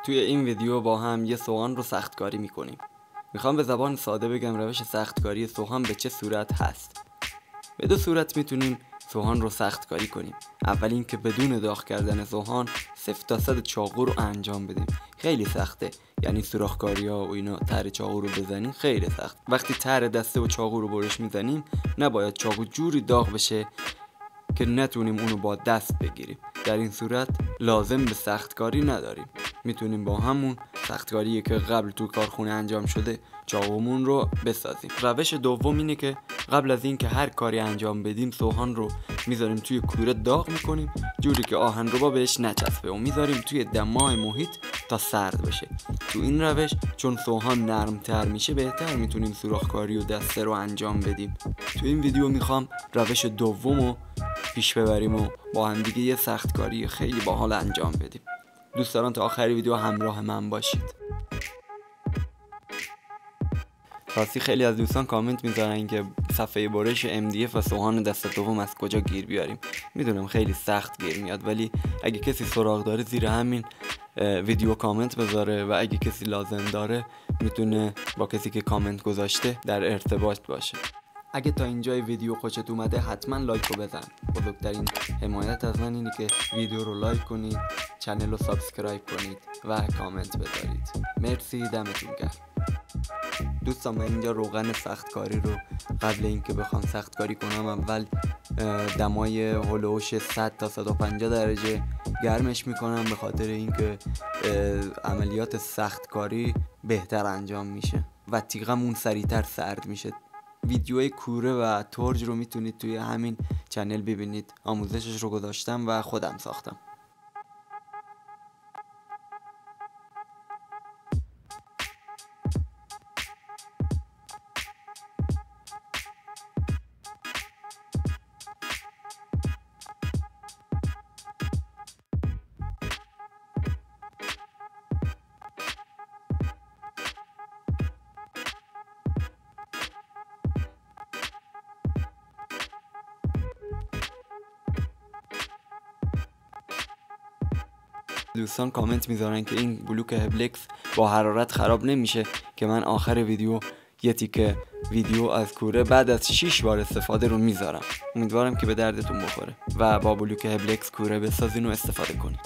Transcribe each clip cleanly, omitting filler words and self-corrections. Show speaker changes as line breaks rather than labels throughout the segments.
توی این ویدیو با هم یه سوهان رو سختکاری میکنیم. میخوام به زبان ساده بگم روش سختکاری سوهان به چه صورت هست. به دو صورت میتونیم سوهان رو سختکاری کنیم. اول این که بدون داغ کردن سوهان 0 تا 100 چاقو رو انجام بدیم. خیلی سخته، یعنی سوراخکاری ها و اینا تر چاقو رو بزنیم خیلی سخت. وقتی تر دسته و چاقو رو برش میزنیم نباید چاقو جوری داغ بشه که نتونیم اونو با دست بگیریم. در این صورت لازم به سختکاری نداریم، میتونیم با همون سختکاری که قبل تو کارخونه انجام شده چاقومون رو بسازیم. روش دوم اینه که قبل از این که هر کاری انجام بدیم سوهان رو میذاریم توی کوره داغ میکنیم جوری که آهنربا بهش نچسبه و میذاریم توی دمای محیط تا سرد بشه. تو این روش چون سوهان نرمتر میشه بهتر میتونیم سوراخکاری و دسته رو انجام بدیم. تو این ویدیو میخوام روش دومو پیش ببریم و با هم دیگه یه سختکاری خیلی باحال انجام بدیم. دوست دارم تا آخر ویدیو همراه من باشید. راستی خیلی از دوستان کامنت میذارن که صفحه برش MDF و سوهان دست دوم از کجا گیر بیاریم. میدونم خیلی سخت گیر میاد، ولی اگه کسی سراغ داره زیر همین ویدیو کامنت بذاره و اگه کسی لازم داره میتونه با کسی که کامنت گذاشته در ارتباط باشه. اگه تا اینجای ویدیو خوشت اومده حتما لایک رو بزن. بزرگترین حمایت از من اینه که ویدیو رو لایک کنید، چنل رو سابسکرایب کنید و کامنت بذارید. مرسی، دمتون گرم. دوستان من اینجا روغن سختکاری رو قبل اینکه بخوام سختکاری کنم اول دمای هولوش 100 تا 150 درجه گرمش میکنم، به خاطر اینکه عملیات سختکاری بهتر انجام میشه و تیغمون سریعتر سرد میشه. ویدیوی کوره و ترج رو میتونید توی همین چنل ببینید، آموزشش رو گذاشتم و خودم ساختم. دوستان کامنت میذارن که این بلوک هبلکس با حرارت خراب نمیشه که من آخر ویدیو یه تیکه ویدیو از کوره بعد از 6 بار استفاده رو میذارم. امیدوارم که به دردتون بخوره و با بلوک هبلکس کوره بسازین و استفاده کنین.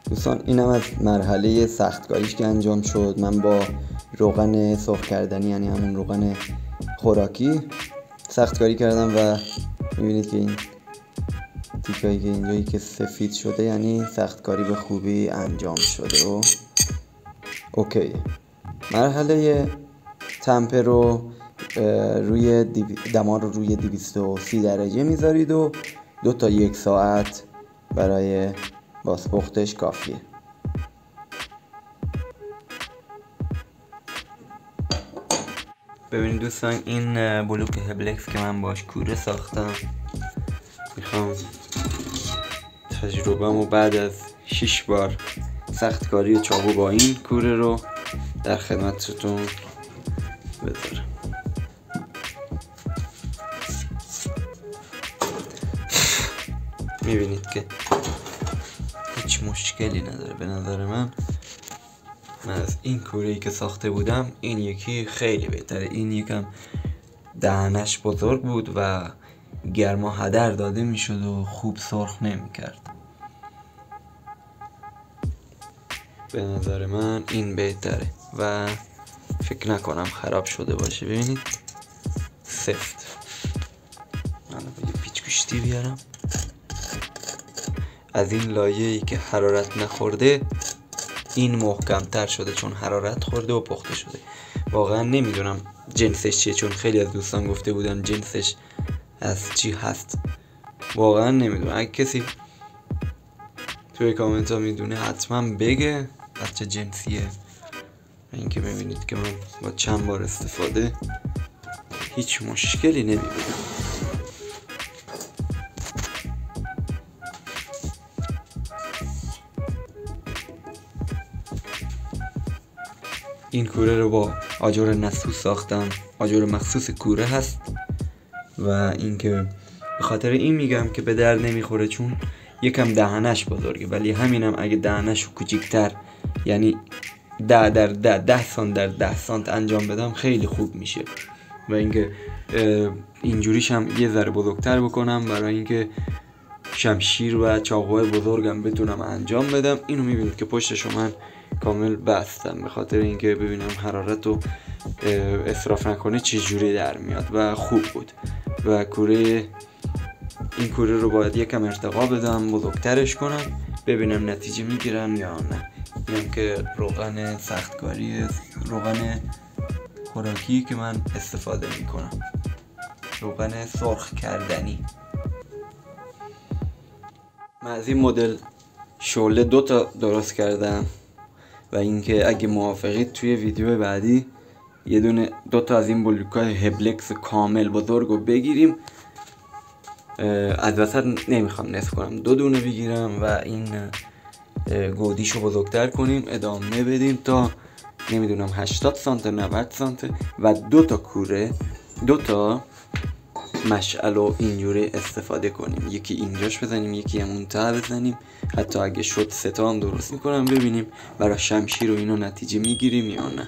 دوستان اینم از مرحله سختکاریش که انجام شد. من با روغن سرخ کردنی یعنی همون روغن خوراکی سختکاری کردم و میبینید که این تیکایی که اینجایی که سفید شده یعنی سختکاری به خوبی انجام شده و اوکی. مرحله تمپر رو روی دما رو روی 230 درجه میذارید و 2 تا 1 ساعت برای بازپختش کافیه. ببینید دوستان، این بلوک هبلکس که من باش کوره ساختم، میخوام تجربه‌مو بعد از 6 بار سختکاری چاقو با این کوره رو در خدمتتون بذارم. میبینید که هیچ مشکلی نداره. به نظر من از این کوره‌ای که ساخته بودم این یکی خیلی بهتره. این یکم دهنش بزرگ بود و گرما هدر داده میشد و خوب سرخ نمیکرد. به نظر من این بهتره و فکر نکنم خراب شده باشه. ببینید سفت. من یه پیچ گوشتی بیارم. از این لایه‌ای که حرارت نخورده این محکم تر شده چون حرارت خورده و پخته شده. واقعا نمیدونم جنسش چیه، چون خیلی از دوستان گفته بودن جنسش از چی هست. واقعا نمیدونم. اگه کسی توی کامنت ها میدونه حتما بگه از چه جنسیه. اینکه ببینید که من با چند بار استفاده هیچ مشکلی نمیبینم. این کوره رو با آجر نسوس ساختم. آجر مخصوص کوره هست و اینکه به خاطر این میگم که به درد نمیخوره چون یکم دهنش بزرگه، ولی همینم اگه دهنش کوچیک‌تر، یعنی 10 در 10 سانت در 10 سانت انجام بدم خیلی خوب میشه. و اینکه اینجوریش هم یه ذره بزرگتر بکنم برای اینکه شمشیر و چاقوهای بزرگم بتونم انجام بدم. اینو میبینید که پشتشو من کامل بستم به خاطر اینکه ببینم حرارت رو اصراف نکنه چه جوری در میاد و خوب بود. و این کوره رو باید یکم ارتقا بدم، بزرگترش کنم، ببینم نتیجه میگیرم یا نه. اینم که روغن سختکاری، روغن خوراکی که من استفاده میکنم، روغن سرخ کردنی. من از این مدل شعله 2 تا درست کردم و اینکه اگه موافقید توی ویدیو بعدی یه دونه 2 تا از این بلوک‌های هبلکس کامل بزرگ رو بگیریم. از وسط نمیخوام نصف کنم، 2 دونه بگیرم و این گودیشو بزرگتر کنیم، ادامه بدیم تا نمیدونم 80 سانت 90 سانت و 2 تا کوره، 2 تا مشعل و اینجوری استفاده کنیم. یکی اینجاش بزنیم، یکی همون ته بزنیم، حتی اگه شد 3 تا هم درست میکنم، ببینیم برای شمشیر و اینا نتیجه میگیریم یا نه.